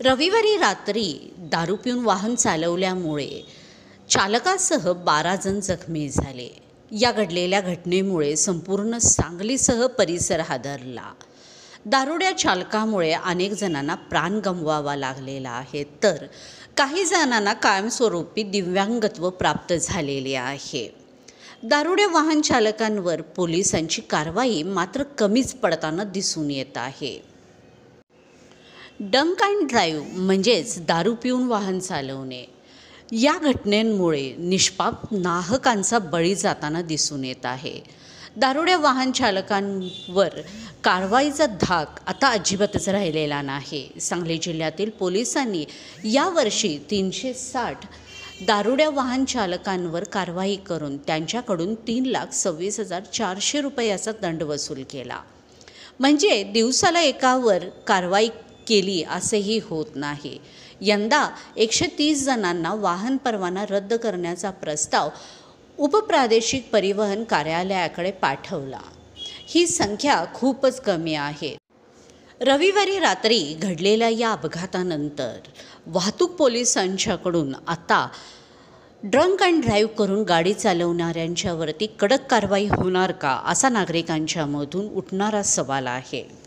रविवारी रात्री दारू पिऊन वाहन चालवल्यामुळे चालकासह 12 जण जखमी झाले. या घडलेल्या घटनेमुळे संपूर्ण सांगलीसह परिसर हादरला. दारुड्या चालकामुळे अनेक जणांना प्राण गमवावा लागलेला आहे, तर काही जणांना कायमस्वरूपी दिव्यांगत्व प्राप्त झालेले आहे. दारुड्या वाहन चालकांवर पोलिसांची कारवाई मात्र कमीच पडताना दिसून येत आहे. ड्रंक अँड ड्राईव्ह म्हणजेच दारू पिऊन वाहन चालवणे या घटनेमुळे निष्पाप नाहकांचा बळी जाताना दिसून येत आहे. दारुड्या वाहन चालकांवर कारवाईचा धाक आता अजिबातच राहिलेला नाही. सांगली जिल्ह्यातील पोलिसांनी यावर्षी 360 दारुड्या वाहन चालकांवर कारवाई करून त्यांच्याकडून 3,26,400 रुपयाचा दंड वसूल केला. म्हणजे दिवसाला एकावर कारवाई केली असेही होत नाही. यंदा 130 जणांना वाहन परवाना रद्द करण्याचा प्रस्ताव उपप्रादेशिक परिवहन कार्यालयाकडे पाठवला. ही संख्या खूपच कमी आहे. रविवारी रात्री घडलेल्या या अपघातानंतर वाहतूक पोलिसांच्याकडून आता ड्रंक अँड ड्राईव्ह करून गाडी चालवणाऱ्यांच्यावरती कडक कारवाई होणार का, असा नागरिकांच्या मधून उठणारा सवाल आहे.